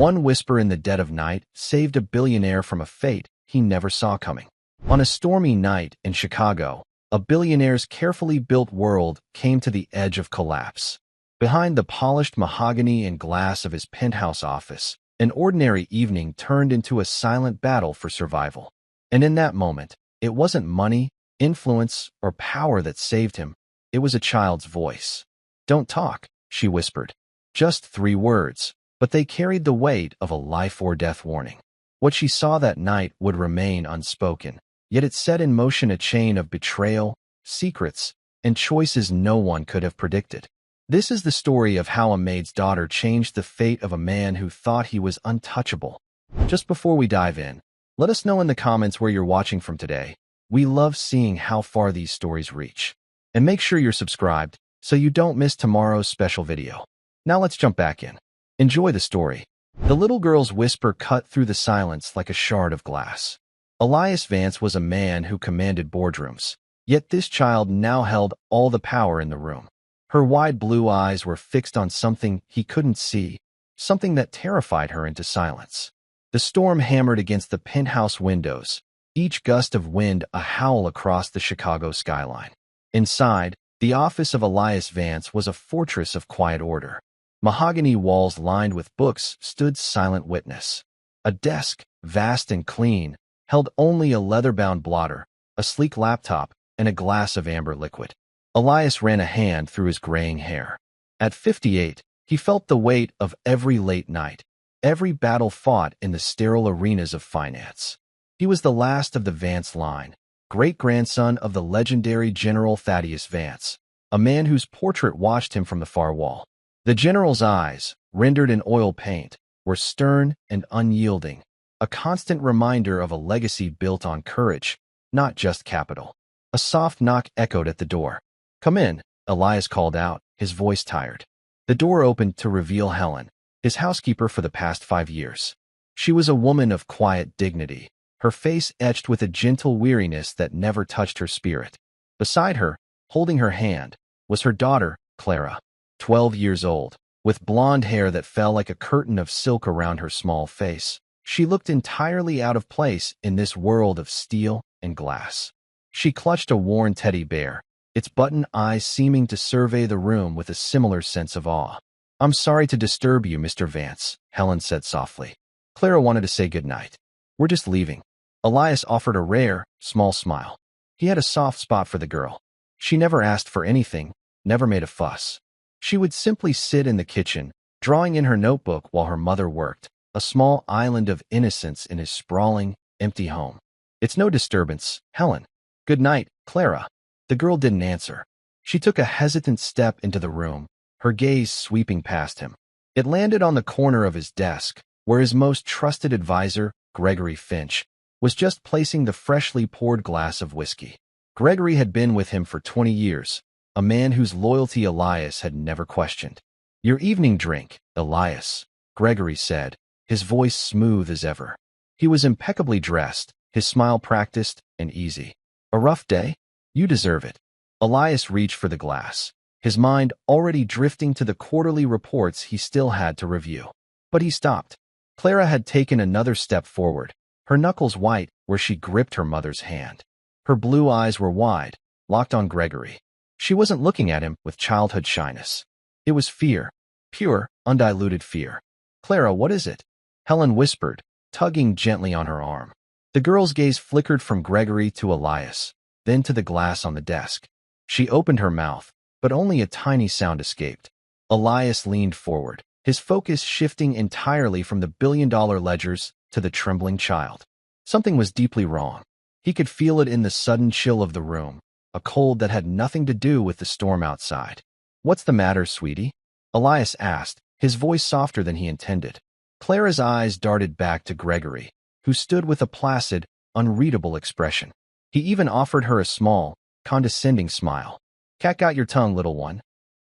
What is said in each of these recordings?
One whisper in the dead of night saved a billionaire from a fate he never saw coming. On a stormy night in Chicago, a billionaire's carefully built world came to the edge of collapse. Behind the polished mahogany and glass of his penthouse office, an ordinary evening turned into a silent battle for survival. And in that moment, it wasn't money, influence, or power that saved him. It was a child's voice. "Don't talk," she whispered. Just 3 words, but they carried the weight of a life-or-death warning. What she saw that night would remain unspoken, yet it set in motion a chain of betrayal, secrets, and choices no one could have predicted. This is the story of how a maid's daughter changed the fate of a man who thought he was untouchable. Just before we dive in, let us know in the comments where you're watching from today. We love seeing how far these stories reach. And make sure you're subscribed so you don't miss tomorrow's special video. Now let's jump back in. Enjoy the story. The little girl's whisper cut through the silence like a shard of glass. Elias Vance was a man who commanded boardrooms, yet this child now held all the power in the room. Her wide blue eyes were fixed on something he couldn't see, something that terrified her into silence. The storm hammered against the penthouse windows, each gust of wind a howl across the Chicago skyline. Inside, the office of Elias Vance was a fortress of quiet order. Mahogany walls lined with books stood silent witness. A desk, vast and clean, held only a leather-bound blotter, a sleek laptop, and a glass of amber liquid. Elias ran a hand through his graying hair. At 58, he felt the weight of every late night, every battle fought in the sterile arenas of finance. He was the last of the Vance line, great-grandson of the legendary General Thaddeus Vance, a man whose portrait watched him from the far wall. The general's eyes, rendered in oil paint, were stern and unyielding, a constant reminder of a legacy built on courage, not just capital. A soft knock echoed at the door. "Come in," Elias called out, his voice tired. The door opened to reveal Helen, his housekeeper for the past 5 years. She was a woman of quiet dignity, her face etched with a gentle weariness that never touched her spirit. Beside her, holding her hand, was her daughter, Clara, 12 years old, with blonde hair that fell like a curtain of silk around her small face. She looked entirely out of place in this world of steel and glass. She clutched a worn teddy bear, its button eyes seeming to survey the room with a similar sense of awe. "I'm sorry to disturb you, Mr. Vance," Helen said softly. "Clara wanted to say goodnight. We're just leaving." Elias offered a rare, small smile. He had a soft spot for the girl. She never asked for anything, never made a fuss. She would simply sit in the kitchen, drawing in her notebook while her mother worked, a small island of innocence in his sprawling, empty home. "It's no disturbance, Helen." "Good night, Clara." The girl didn't answer. She took a hesitant step into the room, her gaze sweeping past him. It landed on the corner of his desk, where his most trusted advisor, Gregory Finch, was just placing the freshly poured glass of whiskey. Gregory had been with him for 20 years, a man whose loyalty Elias had never questioned. "Your evening drink, Elias," Gregory said, his voice smooth as ever. He was impeccably dressed, his smile practiced and easy. "A rough day? You deserve it." Elias reached for the glass, his mind already drifting to the quarterly reports he still had to review. But he stopped. Clara had taken another step forward, her knuckles white where she gripped her mother's hand. Her blue eyes were wide, locked on Gregory. She wasn't looking at him with childhood shyness. It was fear, pure, undiluted fear. "Clara, what is it?" Helen whispered, tugging gently on her arm. The girl's gaze flickered from Gregory to Elias, then to the glass on the desk. She opened her mouth, but only a tiny sound escaped. Elias leaned forward, his focus shifting entirely from the billion-dollar ledgers to the trembling child. Something was deeply wrong. He could feel it in the sudden chill of the room, a cold that had nothing to do with the storm outside. "What's the matter, sweetie?" Elias asked, his voice softer than he intended. Clara's eyes darted back to Gregory, who stood with a placid, unreadable expression. He even offered her a small, condescending smile. "Cat got your tongue, little one."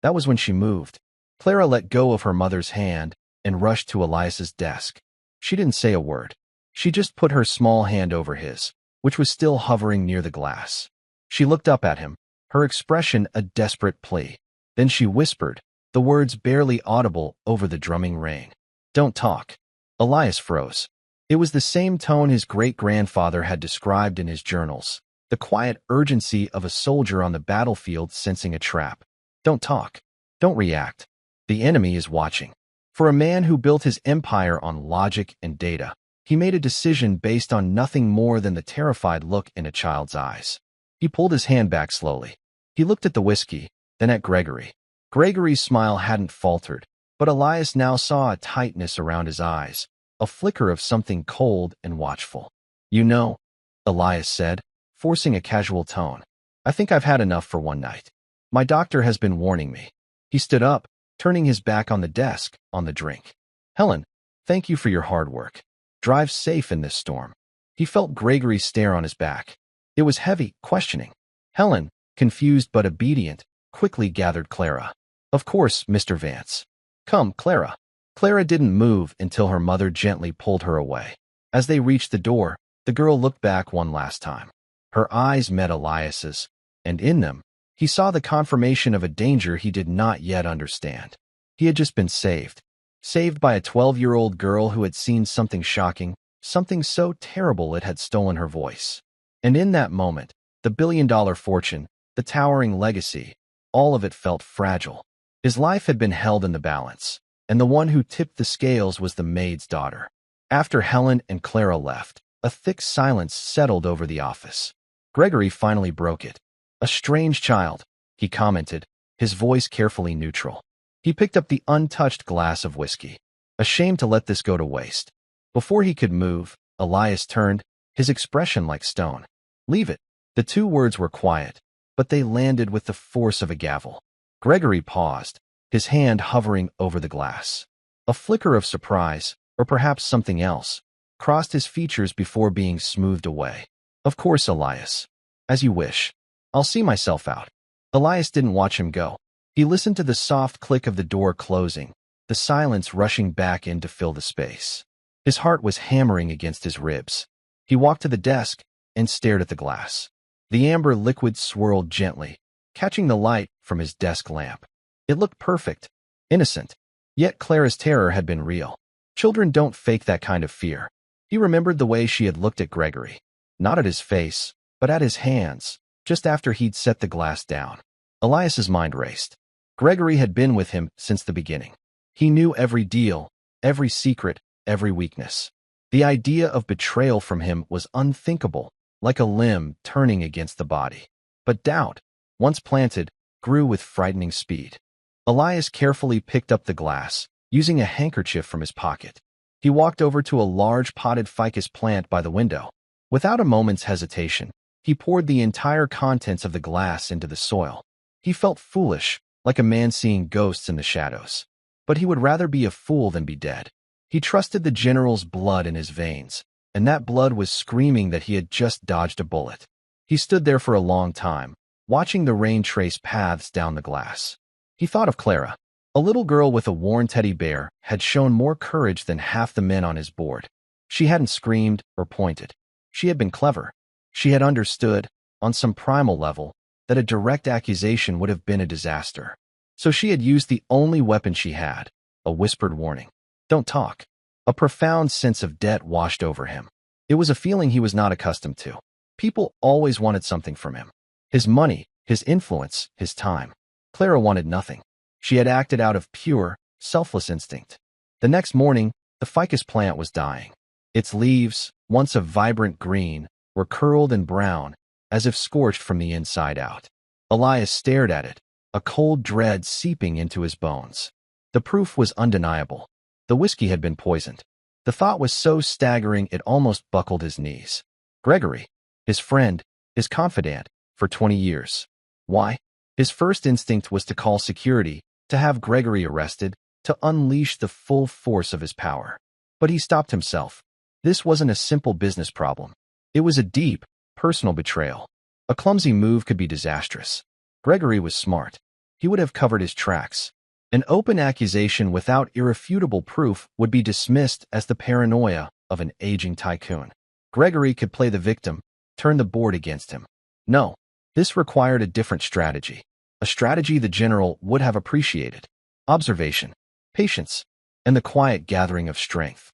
That was when she moved. Clara let go of her mother's hand and rushed to Elias's desk. She didn't say a word. She just put her small hand over his, which was still hovering near the glass. She looked up at him, her expression a desperate plea. Then she whispered, the words barely audible over the drumming rain. "Don't talk." Elias froze. It was the same tone his great-grandfather had described in his journals, the quiet urgency of a soldier on the battlefield sensing a trap. Don't talk. Don't react. The enemy is watching. For a man who built his empire on logic and data, he made a decision based on nothing more than the terrified look in a child's eyes. He pulled his hand back slowly. He looked at the whiskey, then at Gregory. Gregory's smile hadn't faltered, but Elias now saw a tightness around his eyes, a flicker of something cold and watchful. You know, Elias said, forcing a casual tone, I think I've had enough for one night. My doctor has been warning me. He stood up, turning his back on the desk, on the drink. Helen, thank you for your hard work. Drive safe in this storm. He felt Gregory's stare on his back. It was heavy, questioning. Helen, confused but obedient, quickly gathered Clara. Of course, Mr. Vance. Come, Clara. Clara didn't move until her mother gently pulled her away. As they reached the door, the girl looked back one last time. Her eyes met Elias's, and in them, he saw the confirmation of a danger he did not yet understand. He had just been saved. Saved by a 12-year-old girl who had seen something shocking, something so terrible it had stolen her voice. And in that moment, the billion-dollar fortune, the towering legacy, all of it felt fragile. His life had been held in the balance, and the one who tipped the scales was the maid's daughter. After Helen and Clara left, a thick silence settled over the office. Gregory finally broke it. A strange child, he commented, his voice carefully neutral. He picked up the untouched glass of whiskey, ashamed to let this go to waste. Before he could move, Elias turned, his expression like stone. Leave it. The two words were quiet, but they landed with the force of a gavel. Gregory paused, his hand hovering over the glass. A flicker of surprise, or perhaps something else, crossed his features before being smoothed away. Of course, Elias. As you wish. I'll see myself out. Elias didn't watch him go. He listened to the soft click of the door closing, the silence rushing back in to fill the space. His heart was hammering against his ribs. He walked to the desk and stared at the glass. The amber liquid swirled gently, catching the light from his desk lamp. It looked perfect, innocent. Yet Clara's terror had been real. Children don't fake that kind of fear. He remembered the way she had looked at Gregory. Not at his face, but at his hands, just after he'd set the glass down. Elias's mind raced. Gregory had been with him since the beginning. He knew every deal, every secret, every weakness. The idea of betrayal from him was unthinkable, like a limb turning against the body. But doubt, once planted, grew with frightening speed. Elias carefully picked up the glass, using a handkerchief from his pocket. He walked over to a large potted ficus plant by the window. Without a moment's hesitation, he poured the entire contents of the glass into the soil. He felt foolish, like a man seeing ghosts in the shadows. But he would rather be a fool than be dead. He trusted the general's blood in his veins, and that blood was screaming that he had just dodged a bullet. He stood there for a long time, watching the rain trace paths down the glass. He thought of Clara. A little girl with a worn teddy bear had shown more courage than half the men on his board. She hadn't screamed or pointed. She had been clever. She had understood, on some primal level, that a direct accusation would have been a disaster. So she had used the only weapon she had, a whispered warning. Don't talk. A profound sense of debt washed over him. It was a feeling he was not accustomed to. People always wanted something from him. His money, his influence, his time. Clara wanted nothing. She had acted out of pure, selfless instinct. The next morning, the ficus plant was dying. Its leaves, once a vibrant green, were curled and brown, as if scorched from the inside out. Elias stared at it, a cold dread seeping into his bones. The proof was undeniable. The whiskey had been poisoned. The thought was so staggering it almost buckled his knees. Gregory, his friend, his confidant, for 20 years. Why? His first instinct was to call security, to have Gregory arrested, to unleash the full force of his power. But he stopped himself. This wasn't a simple business problem. It was a deep, personal betrayal. A clumsy move could be disastrous. Gregory was smart. He would have covered his tracks. An open accusation without irrefutable proof would be dismissed as the paranoia of an aging tycoon. Gregory could play the victim, turn the board against him. No, this required a different strategy. A strategy the general would have appreciated. Observation, patience, and the quiet gathering of strength.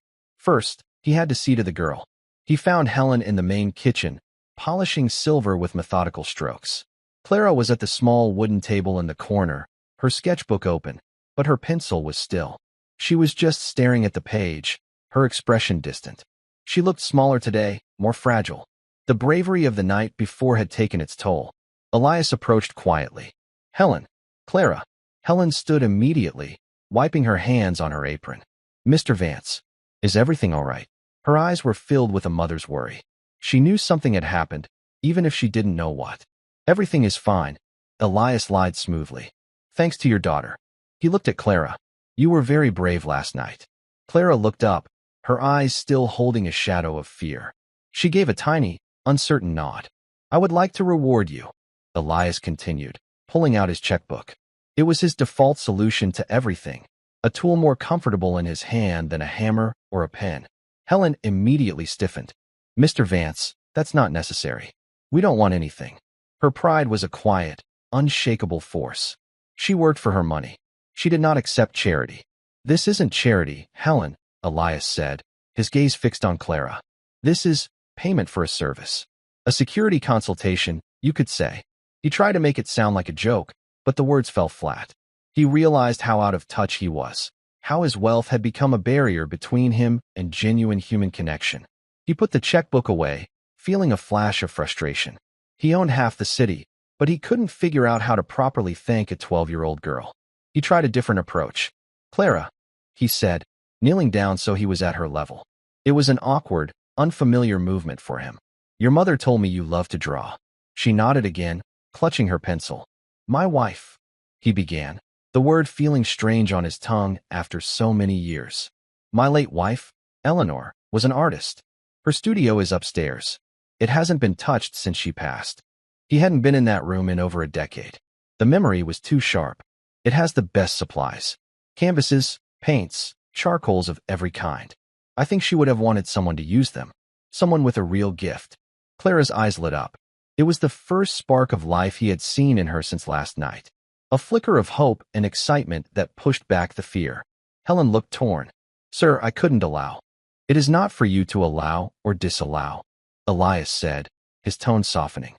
First, he had to see to the girl. He found Helen in the main kitchen, polishing silver with methodical strokes. Clara was at the small wooden table in the corner, her sketchbook open, but her pencil was still. She was just staring at the page, her expression distant. She looked smaller today, more fragile. The bravery of the night before had taken its toll. Elias approached quietly. Helen. Clara. Helen stood immediately, wiping her hands on her apron. Mr. Vance. Is everything all right? Her eyes were filled with a mother's worry. She knew something had happened, even if she didn't know what. Everything is fine, Elias lied smoothly. Thanks to your daughter. He looked at Clara. You were very brave last night. Clara looked up, her eyes still holding a shadow of fear. She gave a tiny, uncertain nod. I would like to reward you, Elias continued, pulling out his checkbook. It was his default solution to everything, a tool more comfortable in his hand than a hammer or a pen. Helen immediately stiffened. Mr. Vance, that's not necessary. We don't want anything. Her pride was a quiet, unshakable force. She worked for her money. She did not accept charity. This isn't charity, Helen, Elias said, his gaze fixed on Clara. This is payment for a service. A security consultation, you could say. He tried to make it sound like a joke, but the words fell flat. He realized how out of touch he was, how his wealth had become a barrier between him and genuine human connection. He put the checkbook away, feeling a flash of frustration. He owned half the city, but he couldn't figure out how to properly thank a 12-year-old girl. He tried a different approach. Clara, he said, kneeling down so he was at her level. It was an awkward, unfamiliar movement for him. Your mother told me you love to draw. She nodded again, clutching her pencil. My wife, he began, the word feeling strange on his tongue after so many years. My late wife, Eleanor, was an artist. Her studio is upstairs. It hasn't been touched since she passed. He hadn't been in that room in over a decade. The memory was too sharp. It has the best supplies. Canvases, paints, charcoals of every kind. I think she would have wanted someone to use them. Someone with a real gift. Clara's eyes lit up. It was the first spark of life he had seen in her since last night. A flicker of hope and excitement that pushed back the fear. Helen looked torn. Sir, I couldn't allow. It is not for you to allow or disallow, Elias said, his tone softening.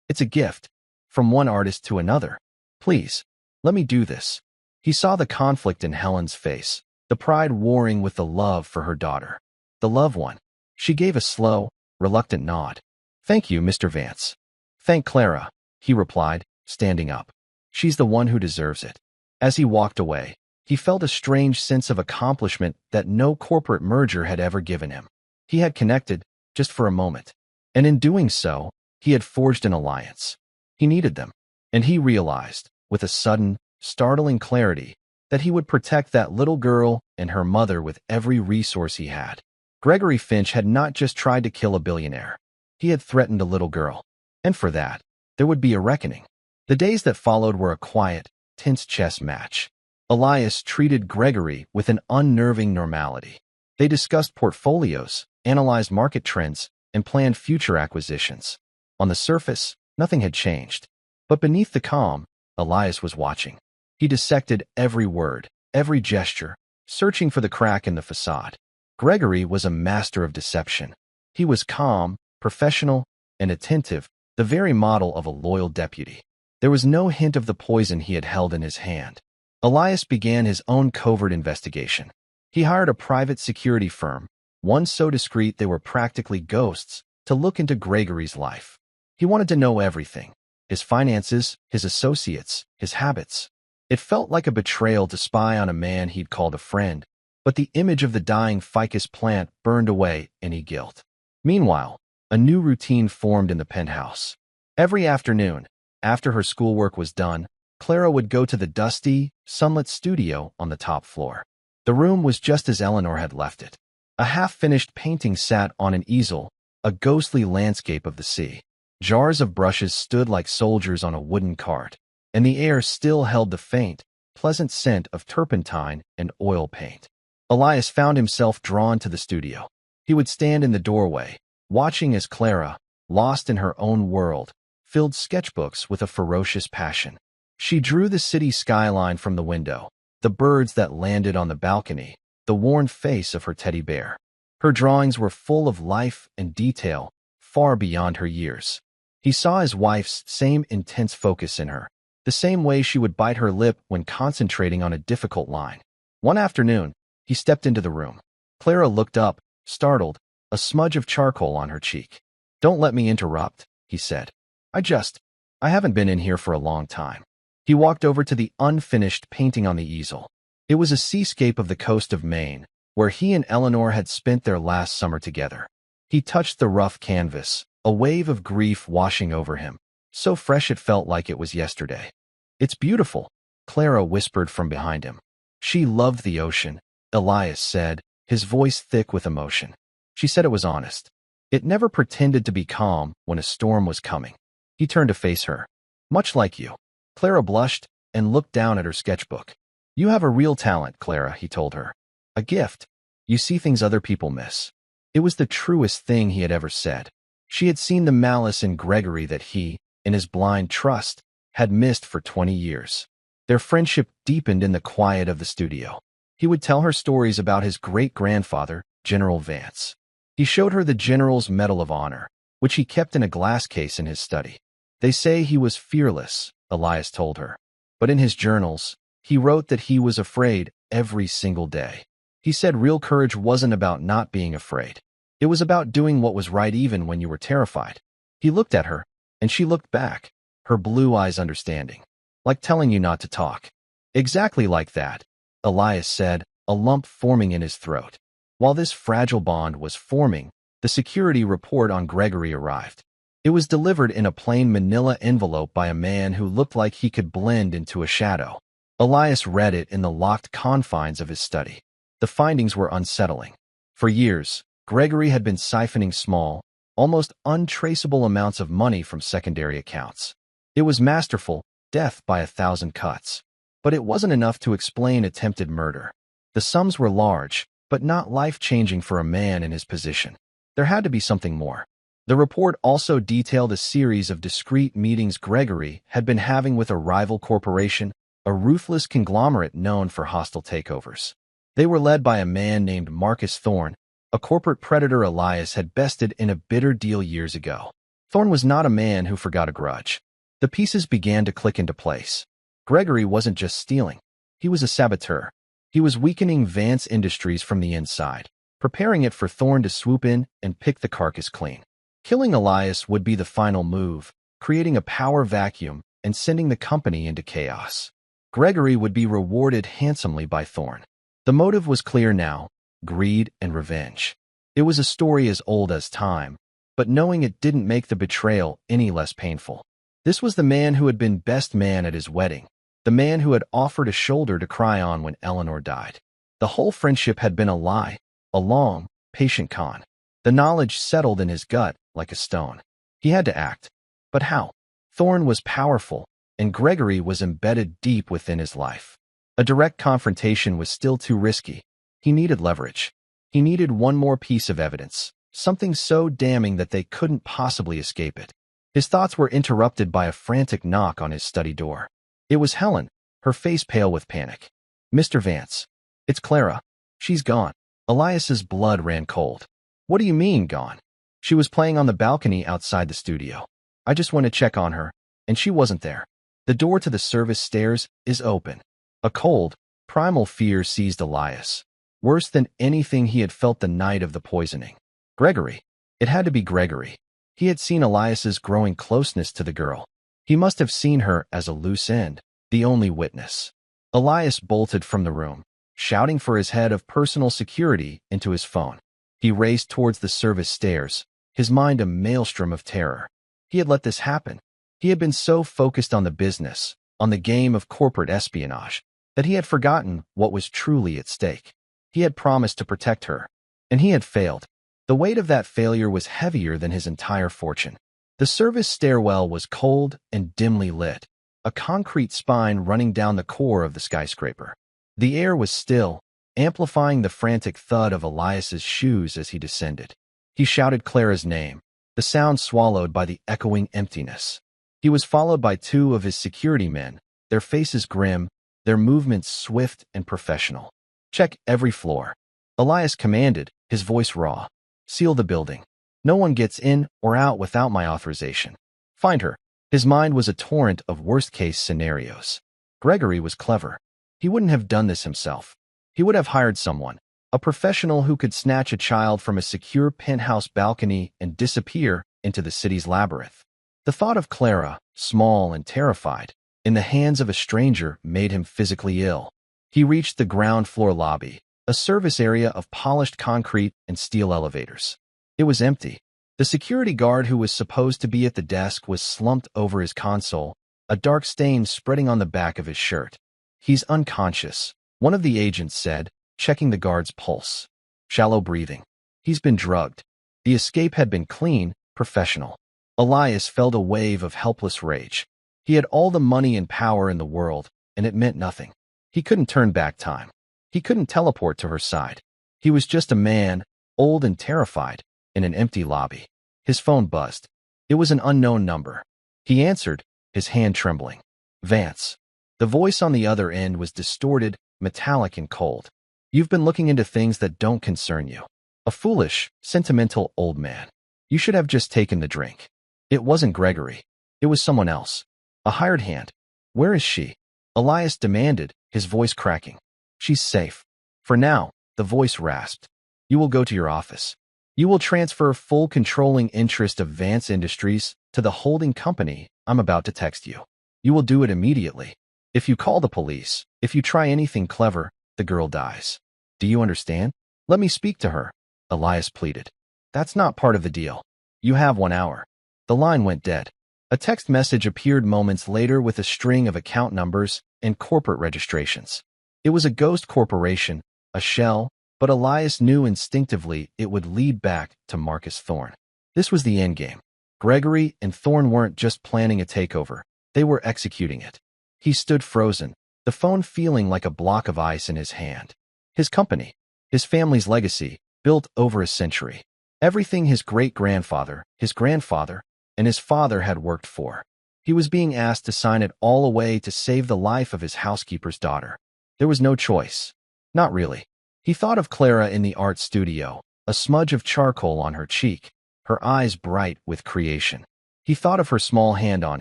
It's a gift, from one artist to another. Please, let me do this. He saw the conflict in Helen's face, the pride warring with the love for her daughter. The loved one. She gave a slow, reluctant nod. Thank you, Mr. Vance. Thank Clara, he replied, standing up. She's the one who deserves it. As he walked away, he felt a strange sense of accomplishment that no corporate merger had ever given him. He had connected, just for a moment. And in doing so, he had forged an alliance. He needed them. And he realized, with a sudden, startling clarity, that he would protect that little girl and her mother with every resource he had. Gregory Finch had not just tried to kill a billionaire. He had threatened a little girl. And for that, there would be a reckoning. The days that followed were a quiet, tense chess match. Elias treated Gregory with an unnerving normality. They discussed portfolios, analyzed market trends, and planned future acquisitions. On the surface, nothing had changed. But beneath the calm, Elias was watching. He dissected every word, every gesture, searching for the crack in the facade. Gregory was a master of deception. He was calm, professional, and attentive, the very model of a loyal deputy. There was no hint of the poison he had held in his hand. Elias began his own covert investigation. He hired a private security firm, one so discreet they were practically ghosts, to look into Gregory's life. He wanted to know everything. His finances, his associates, his habits. It felt like a betrayal to spy on a man he'd called a friend, but the image of the dying ficus plant burned away any guilt. Meanwhile, a new routine formed in the penthouse. Every afternoon, after her schoolwork was done, Clara would go to the dusty, sunlit studio on the top floor. The room was just as Eleanor had left it. A half-finished painting sat on an easel, a ghostly landscape of the sea. Jars of brushes stood like soldiers on a wooden cart, and the air still held the faint, pleasant scent of turpentine and oil paint. Elias found himself drawn to the studio. He would stand in the doorway, watching as Clara, lost in her own world, filled sketchbooks with a ferocious passion. She drew the city skyline from the window, the birds that landed on the balcony, the worn face of her teddy bear. Her drawings were full of life and detail, far beyond her years. He saw his wife's same intense focus in her, the same way she would bite her lip when concentrating on a difficult line. One afternoon, he stepped into the room. Clara looked up, startled, a smudge of charcoal on her cheek. "Don't let me interrupt," he said. I haven't been in here for a long time." He walked over to the unfinished painting on the easel. It was a seascape of the coast of Maine, where he and Eleanor had spent their last summer together. He touched the rough canvas, a wave of grief washing over him, so fresh it felt like it was yesterday. "It's beautiful," Clara whispered from behind him. She loved the ocean, Elias said, his voice thick with emotion. She said it was honest. It never pretended to be calm when a storm was coming. He turned to face her. "Much like you." Clara blushed and looked down at her sketchbook. "You have a real talent, Clara," he told her. "A gift. You see things other people miss." It was the truest thing he had ever said. She had seen the malice in Gregory that he, in his blind trust, had missed for 20 years. Their friendship deepened in the quiet of the studio. He would tell her stories about his great-grandfather, General Vance. He showed her the General's Medal of Honor, which he kept in a glass case in his study. "They say he was fearless," Elias told her. But in his journals, he wrote that he was afraid every single day. He said real courage wasn't about not being afraid. It was about doing what was right even when you were terrified. He looked at her, and she looked back, her blue eyes understanding. "Like telling you not to talk." "Exactly like that," Elias said, a lump forming in his throat. While this fragile bond was forming, the security report on Gregory arrived. It was delivered in a plain manila envelope by a man who looked like he could blend into a shadow. Elias read it in the locked confines of his study. The findings were unsettling. For years, Gregory had been siphoning small, almost untraceable amounts of money from secondary accounts. It was masterful, death by 1,000 cuts. But it wasn't enough to explain attempted murder. The sums were large, but not life-changing for a man in his position. There had to be something more. The report also detailed a series of discreet meetings Gregory had been having with a rival corporation, a ruthless conglomerate known for hostile takeovers. They were led by a man named Marcus Thorne, a corporate predator Elias had bested in a bitter deal years ago. Thorne was not a man who forgot a grudge. The pieces began to click into place. Gregory wasn't just stealing. He was a saboteur. He was weakening Vance Industries from the inside, preparing it for Thorne to swoop in and pick the carcass clean. Killing Elias would be the final move, creating a power vacuum and sending the company into chaos. Gregory would be rewarded handsomely by Thorne. The motive was clear now: greed and revenge. It was a story as old as time, but knowing it didn't make the betrayal any less painful. This was the man who had been best man at his wedding, the man who had offered a shoulder to cry on when Eleanor died. The whole friendship had been a lie, a long, patient con. The knowledge settled in his gut like a stone. He had to act. But how? Thorne was powerful, and Gregory was embedded deep within his life. A direct confrontation was still too risky. He needed leverage. He needed one more piece of evidence, something so damning that they couldn't possibly escape it. His thoughts were interrupted by a frantic knock on his study door. It was Helen, her face pale with panic. "Mr. Vance. It's Clara. She's gone." Elias's blood ran cold. "What do you mean, gone?" "She was playing on the balcony outside the studio. I just went to check on her, and she wasn't there. The door to the service stairs is open." A cold, primal fear seized Elias, worse than anything he had felt the night of the poisoning. Gregory. It had to be Gregory. He had seen Elias's growing closeness to the girl. He must have seen her as a loose end, the only witness. Elias bolted from the room, shouting for his head of personal security into his phone. He raced towards the service stairs, his mind a maelstrom of terror. He had let this happen. He had been so focused on the business, on the game of corporate espionage, that he had forgotten what was truly at stake. He had promised to protect her, and he had failed. The weight of that failure was heavier than his entire fortune. The service stairwell was cold and dimly lit, a concrete spine running down the core of the skyscraper. The air was still, amplifying the frantic thud of Elias's shoes as he descended. He shouted Clara's name, the sound swallowed by the echoing emptiness. He was followed by two of his security men, their faces grim, their movements swift and professional. "Check every floor," Elias commanded, his voice raw. Seal the building. No one gets in or out without my authorization. Find her. His mind was a torrent of worst-case scenarios. Gregory was clever. He wouldn't have done this himself. He would have hired someone, a professional who could snatch a child from a secure penthouse balcony and disappear into the city's labyrinth. The thought of Clara, small and terrified, in the hands of a stranger made him physically ill. He reached the ground floor lobby, a service area of polished concrete and steel elevators. It was empty. The security guard who was supposed to be at the desk was slumped over his console, a dark stain spreading on the back of his shirt. He's unconscious, one of the agents said, checking the guard's pulse. Shallow breathing. He's been drugged. The escape had been clean, professional. Elias felt a wave of helpless rage. He had all the money and power in the world, and it meant nothing. He couldn't turn back time. He couldn't teleport to her side. He was just a man, old and terrified, in an empty lobby. His phone buzzed. It was an unknown number. He answered, his hand trembling. Vance. The voice on the other end was distorted, metallic and cold. You've been looking into things that don't concern you. A foolish, sentimental old man. You should have just taken the drink. It wasn't Gregory. It was someone else. A hired hand. Where is she? Elias demanded, his voice cracking. She's safe. For now, the voice rasped. You will go to your office. You will transfer full controlling interest of Vance Industries to the holding company I'm about to text you. You will do it immediately. If you call the police, if you try anything clever, the girl dies. Do you understand? Let me speak to her, Elias pleaded. That's not part of the deal. You have 1 hour. The line went dead. A text message appeared moments later with a string of account numbers and corporate registrations. It was a ghost corporation, a shell, but Elias knew instinctively it would lead back to Marcus Thorne. This was the endgame. Gregory and Thorne weren't just planning a takeover, they were executing it. He stood frozen, the phone feeling like a block of ice in his hand. His company, his family's legacy, built over a century. Everything his great-grandfather, his grandfather, and his father had worked for. He was being asked to sign it all away to save the life of his housekeeper's daughter. There was no choice. Not really. He thought of Clara in the art studio, a smudge of charcoal on her cheek, her eyes bright with creation. He thought of her small hand on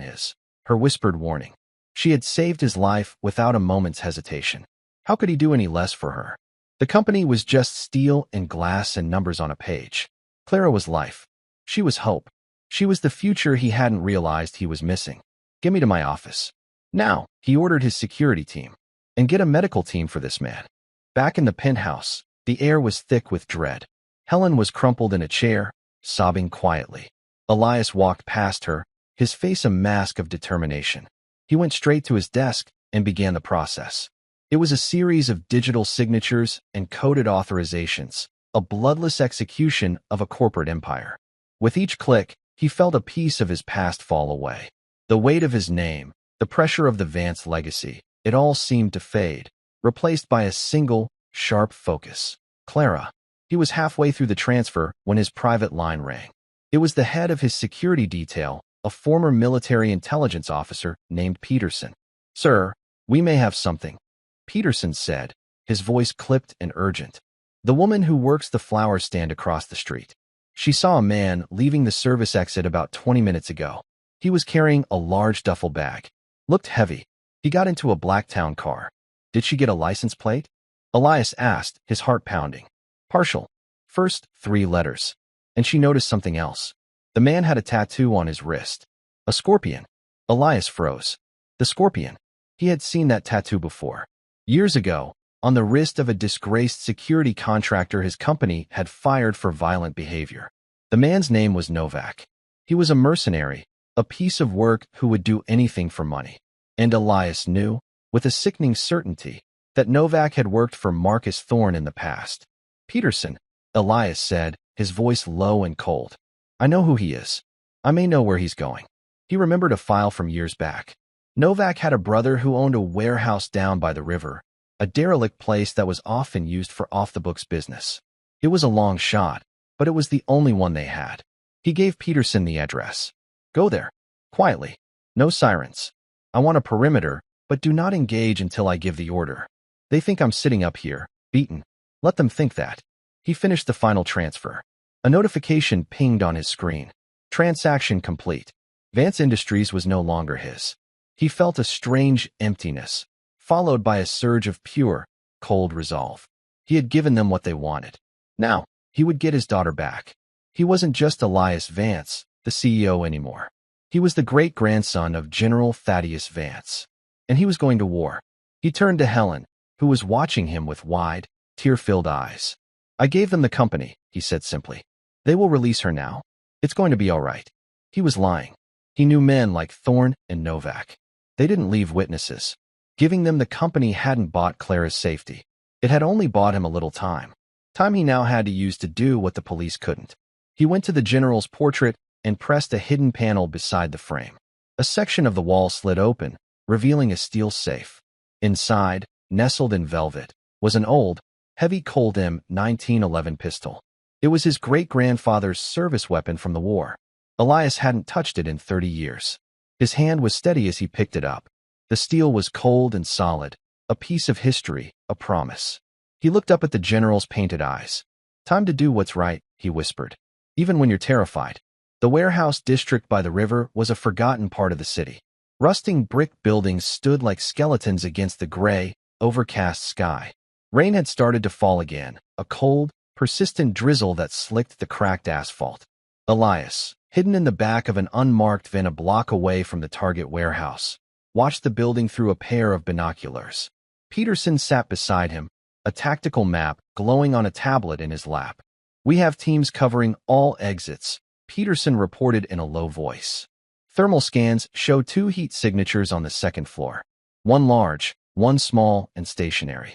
his, her whispered warning. She had saved his life without a moment's hesitation. How could he do any less for her? The company was just steel and glass and numbers on a page. Clara was life. She was hope. She was the future he hadn't realized he was missing. Get me to my office. Now, he ordered his security team. And get a medical team for this man. Back in the penthouse, the air was thick with dread. Helen was crumpled in a chair, sobbing quietly. Elias walked past her, his face a mask of determination. He went straight to his desk and began the process. It was a series of digital signatures and coded authorizations, a bloodless execution of a corporate empire. With each click, he felt a piece of his past fall away. The weight of his name, the pressure of the Vance legacy, it all seemed to fade, replaced by a single, sharp focus. Clara. He was halfway through the transfer when his private line rang. It was the head of his security detail, a former military intelligence officer named Peterson. Sir, we may have something, Peterson said, his voice clipped and urgent. The woman who works the flower stand across the street. She saw a man leaving the service exit about 20 minutes ago. He was carrying a large duffel bag. Looked heavy. He got into a Blacktown car. Did she get a license plate? Elias asked, his heart pounding. Partial. First 3 letters. And she noticed something else. The man had a tattoo on his wrist. A scorpion. Elias froze. The scorpion. He had seen that tattoo before. Years ago, on the wrist of a disgraced security contractor his company had fired for violent behavior. The man's name was Novak. He was a mercenary, a piece of work who would do anything for money. And Elias knew, with a sickening certainty, that Novak had worked for Marcus Thorne in the past. Peterson, Elias said, his voice low and cold. I know who he is. I may know where he's going. He remembered a file from years back. Novak had a brother who owned a warehouse down by the river, a derelict place that was often used for off-the-books business. It was a long shot, but it was the only one they had. He gave Peterson the address. Go there. Quietly. No sirens. I want a perimeter, but do not engage until I give the order. They think I'm sitting up here, beaten. Let them think that. He finished the final transfer. A notification pinged on his screen. Transaction complete. Vance Industries was no longer his. He felt a strange emptiness, followed by a surge of pure, cold resolve. He had given them what they wanted. Now, he would get his daughter back. He wasn't just Elias Vance, the CEO anymore. He was the great-grandson of General Thaddeus Vance. And he was going to war. He turned to Helen, who was watching him with wide, tear-filled eyes. I gave them the company, he said simply. They will release her now. It's going to be all right. He was lying. He knew men like Thorne and Novak. They didn't leave witnesses. Giving them the company hadn't bought Clara's safety. It had only bought him a little time. Time he now had to use to do what the police couldn't. He went to the general's portrait and pressed a hidden panel beside the frame. A section of the wall slid open, revealing a steel safe. Inside, nestled in velvet, was an old, heavy Colt M 1911 pistol. It was his great-grandfather's service weapon from the war. Elias hadn't touched it in 30 years. His hand was steady as he picked it up. The steel was cold and solid, a piece of history, a promise. He looked up at the general's painted eyes. Time to do what's right, he whispered. Even when you're terrified. The warehouse district by the river was a forgotten part of the city. Rusting brick buildings stood like skeletons against the gray, overcast sky. Rain had started to fall again, a cold, persistent drizzle that slicked the cracked asphalt. Elias, hidden in the back of an unmarked van a block away from the Target warehouse, watched the building through a pair of binoculars. Peterson sat beside him, a tactical map glowing on a tablet in his lap. We have teams covering all exits, Peterson reported in a low voice. Thermal scans show 2 heat signatures on the second floor. One large, one small and stationary.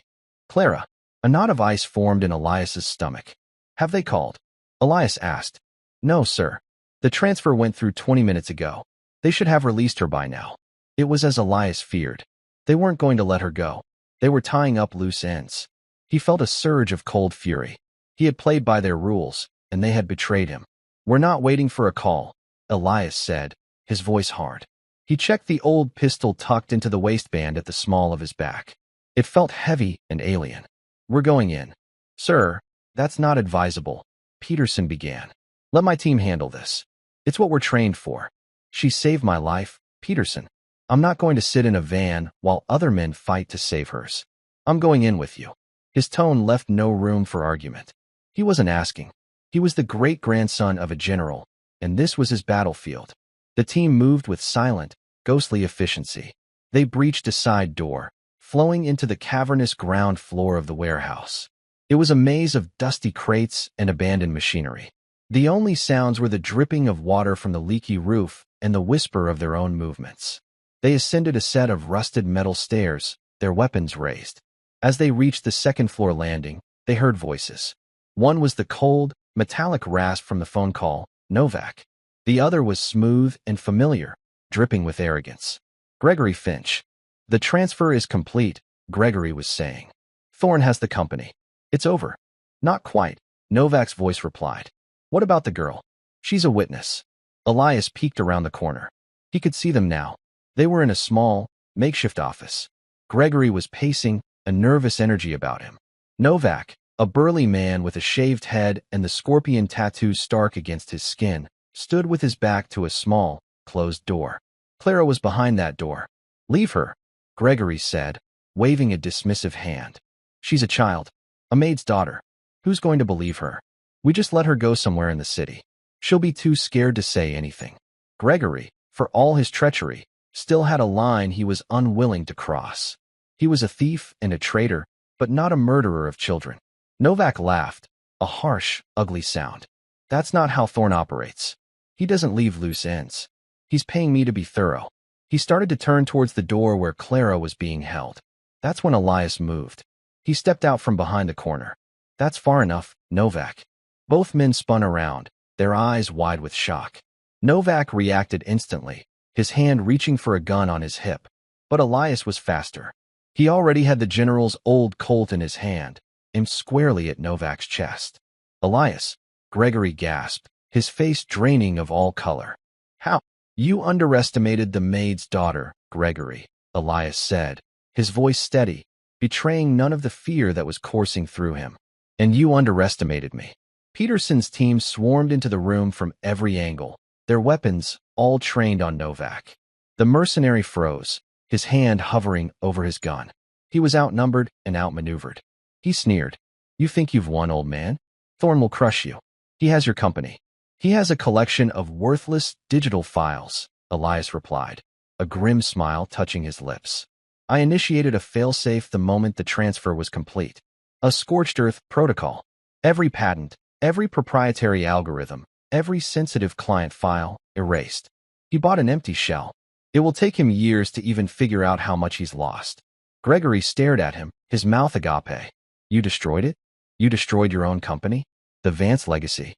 Clara. A knot of ice formed in Elias's stomach. Have they called? Elias asked. No, sir. The transfer went through 20 minutes ago. They should have released her by now. It was as Elias feared. They weren't going to let her go. They were tying up loose ends. He felt a surge of cold fury. He had played by their rules, and they had betrayed him. We're not waiting for a call, Elias said, his voice hard. He checked the old pistol tucked into the waistband at the small of his back. It felt heavy and alien. We're going in. Sir, that's not advisable, Peterson began. Let my team handle this. It's what we're trained for. She saved my life, Peterson. I'm not going to sit in a van while other men fight to save hers. I'm going in with you. His tone left no room for argument. He wasn't asking. He was the great-grandson of a general, and this was his battlefield. The team moved with silent, ghostly efficiency. They breached a side door, flowing into the cavernous ground floor of the warehouse. It was a maze of dusty crates and abandoned machinery. The only sounds were the dripping of water from the leaky roof and the whisper of their own movements. They ascended a set of rusted metal stairs, their weapons raised. As they reached the second-floor landing, they heard voices. One was the cold, metallic rasp from the phone call, Novak. The other was smooth and familiar, dripping with arrogance. Gregory Finch. The transfer is complete, Gregory was saying. Thorne has the company. It's over. Not quite, Novak's voice replied. What about the girl? She's a witness. Elias peeked around the corner. He could see them now. They were in a small, makeshift office. Gregory was pacing, a nervous energy about him. Novak, a burly man with a shaved head and the scorpion tattoo stark against his skin, stood with his back to a small, closed door. Clara was behind that door. Leave her, Gregory said, waving a dismissive hand. She's a child, a maid's daughter. Who's going to believe her? We just let her go somewhere in the city. She'll be too scared to say anything. Gregory, for all his treachery, still had a line he was unwilling to cross. He was a thief and a traitor, but not a murderer of children. Novak laughed, a harsh, ugly sound. That's not how Thorne operates. He doesn't leave loose ends. He's paying me to be thorough. He started to turn towards the door where Clara was being held. That's when Elias moved. He stepped out from behind the corner. That's far enough, Novak. Both men spun around, their eyes wide with shock. Novak reacted instantly, his hand reaching for a gun on his hip. But Elias was faster. He already had the general's old Colt in his hand, aimed squarely at Novak's chest. Elias, Gregory gasped, his face draining of all color. How? You underestimated the maid's daughter, Gregory, Elias said, his voice steady, betraying none of the fear that was coursing through him. And you underestimated me. Peterson's team swarmed into the room from every angle, their weapons all trained on Novak. The mercenary froze, his hand hovering over his gun. He was outnumbered and outmaneuvered. He sneered. You think you've won, old man? Thorn will crush you. He has your company. He has a collection of worthless digital files, Elias replied, a grim smile touching his lips. I initiated a failsafe the moment the transfer was complete. A scorched earth protocol. Every patent, every proprietary algorithm, every sensitive client file, erased. He bought an empty shell. It will take him years to even figure out how much he's lost. Gregory stared at him, his mouth agape. You destroyed it? You destroyed your own company? The Vance legacy.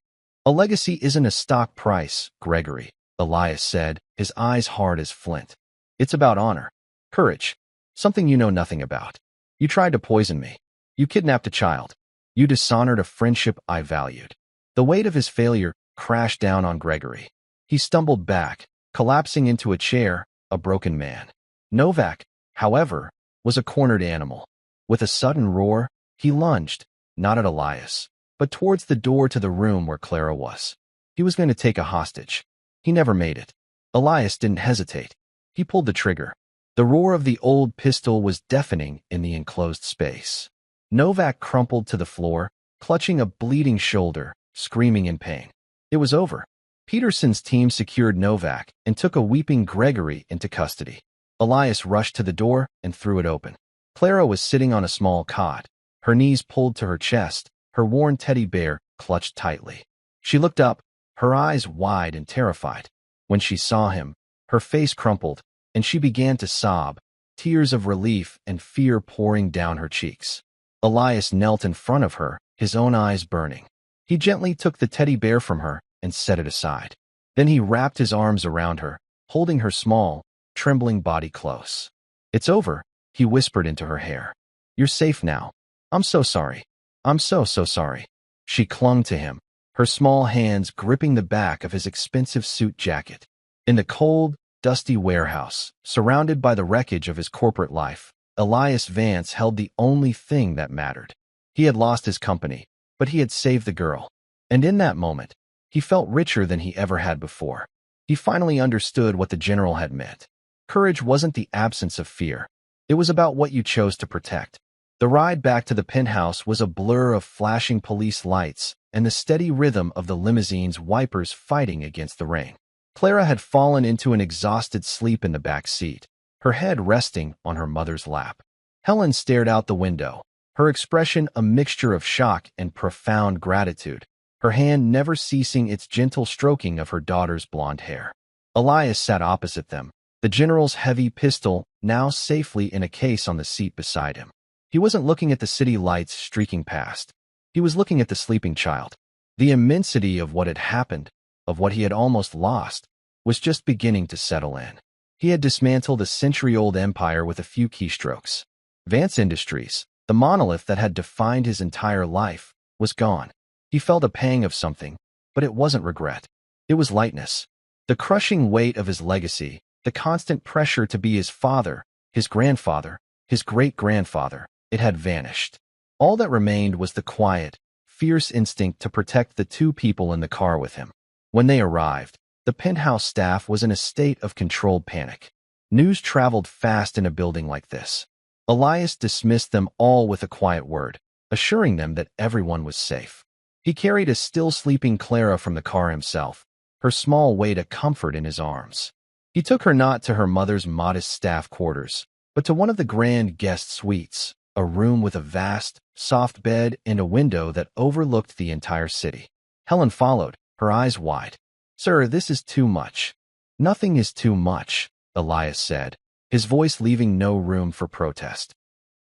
A legacy isn't a stock price, Gregory, Elias said, his eyes hard as flint. It's about honor. Courage. Something you know nothing about. You tried to poison me. You kidnapped a child. You dishonored a friendship I valued. The weight of his failure crashed down on Gregory. He stumbled back, collapsing into a chair, a broken man. Novak, however, was a cornered animal. With a sudden roar, he lunged, not at Elias, but towards the door to the room where Clara was. He was going to take a hostage. He never made it. Elias didn't hesitate. He pulled the trigger. The roar of the old pistol was deafening in the enclosed space. Novak crumpled to the floor, clutching a bleeding shoulder, screaming in pain. It was over. Peterson's team secured Novak and took a weeping Gregory into custody. Elias rushed to the door and threw it open. Clara was sitting on a small cot, her knees pulled to her chest, her worn teddy bear clutched tightly. She looked up, her eyes wide and terrified. When she saw him, her face crumpled, and she began to sob, tears of relief and fear pouring down her cheeks. Elias knelt in front of her, his own eyes burning. He gently took the teddy bear from her and set it aside. Then he wrapped his arms around her, holding her small, trembling body close. It's over, he whispered into her hair. You're safe now. I'm so sorry. I'm so sorry. She clung to him, her small hands gripping the back of his expensive suit jacket. In the cold, dusty warehouse, surrounded by the wreckage of his corporate life, Elias Vance held the only thing that mattered. He had lost his company, but he had saved the girl. And in that moment, he felt richer than he ever had before. He finally understood what the general had meant. Courage wasn't the absence of fear. It was about what you chose to protect. The ride back to the penthouse was a blur of flashing police lights and the steady rhythm of the limousine's wipers fighting against the rain. Clara had fallen into an exhausted sleep in the back seat, her head resting on her mother's lap. Helen stared out the window, her expression a mixture of shock and profound gratitude, her hand never ceasing its gentle stroking of her daughter's blonde hair. Elias sat opposite them, the general's heavy pistol now safely in a case on the seat beside him. He wasn't looking at the city lights streaking past. He was looking at the sleeping child. The immensity of what had happened, of what he had almost lost, was just beginning to settle in. He had dismantled a century-old empire with a few keystrokes. Vance Industries, the monolith that had defined his entire life, was gone. He felt a pang of something, but it wasn't regret. It was lightness. The crushing weight of his legacy, the constant pressure to be his father, his grandfather, his great-grandfather, it had vanished. All that remained was the quiet, fierce instinct to protect the two people in the car with him. When they arrived, the penthouse staff was in a state of controlled panic. News traveled fast in a building like this. Elias dismissed them all with a quiet word, assuring them that everyone was safe. He carried a still-sleeping Clara from the car himself, her small weight a comfort in his arms. He took her not to her mother's modest staff quarters, but to one of the grand guest suites, a room with a vast, soft bed and a window that overlooked the entire city. Helen followed, her eyes wide. Sir, this is too much. Nothing is too much, Elias said, his voice leaving no room for protest.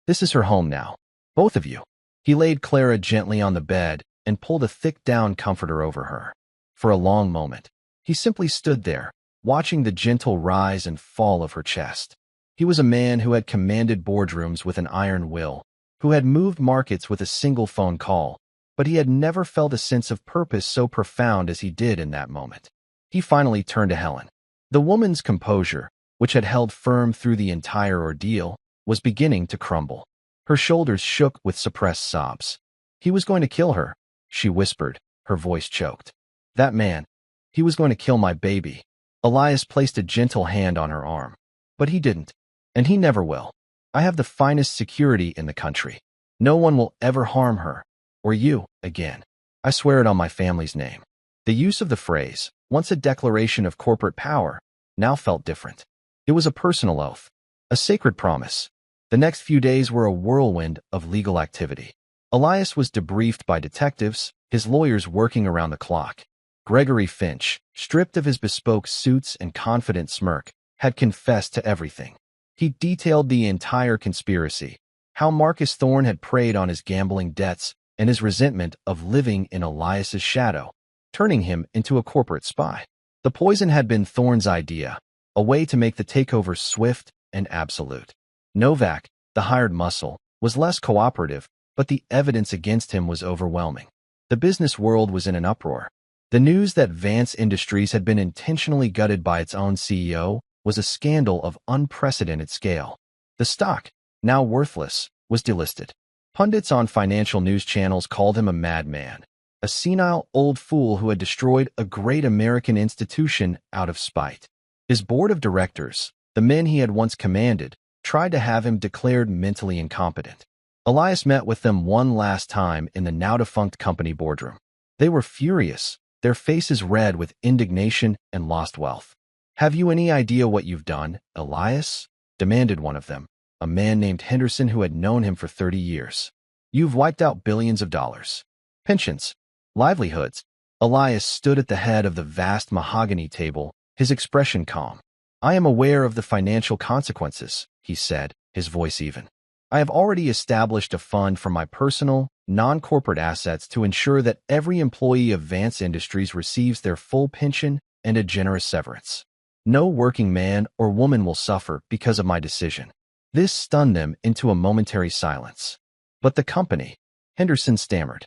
This is her home now. Both of you. He laid Clara gently on the bed and pulled a thick down comforter over her. For a long moment, he simply stood there, watching the gentle rise and fall of her chest. He was a man who had commanded boardrooms with an iron will, who had moved markets with a single phone call, but he had never felt a sense of purpose so profound as he did in that moment. He finally turned to Helen. The woman's composure, which had held firm through the entire ordeal, was beginning to crumble. Her shoulders shook with suppressed sobs. He was going to kill her, she whispered, her voice choked. That man, he was going to kill my baby. Elias placed a gentle hand on her arm. But he didn't. And he never will. I have the finest security in the country. No one will ever harm her. Or you, again. I swear it on my family's name. The use of the phrase, once a declaration of corporate power, now felt different. It was a personal oath. A sacred promise. The next few days were a whirlwind of legal activity. Elias was debriefed by detectives, his lawyers working around the clock. Gregory Finch, stripped of his bespoke suits and confident smirk, had confessed to everything. He detailed the entire conspiracy, how Marcus Thorne had preyed on his gambling debts and his resentment of living in Elias's shadow, turning him into a corporate spy. The poison had been Thorne's idea, a way to make the takeover swift and absolute. Novak, the hired muscle, was less cooperative, but the evidence against him was overwhelming. The business world was in an uproar. The news that Vance Industries had been intentionally gutted by its own CEO was a scandal of unprecedented scale. The stock, now worthless, was delisted. Pundits on financial news channels called him a madman, a senile old fool who had destroyed a great American institution out of spite. His board of directors, the men he had once commanded, tried to have him declared mentally incompetent. Elias met with them one last time in the now-defunct company boardroom. They were furious, their faces red with indignation and lost wealth. Have you any idea what you've done, Elias? Demanded one of them, a man named Henderson who had known him for 30 years. You've wiped out billions of dollars. Pensions. Livelihoods. Elias stood at the head of the vast mahogany table, his expression calm. I am aware of the financial consequences, he said, his voice even. I have already established a fund for my personal, non-corporate assets to ensure that every employee of Vance Industries receives their full pension and a generous severance. No working man or woman will suffer because of my decision. This stunned them into a momentary silence. But the company, Henderson stammered.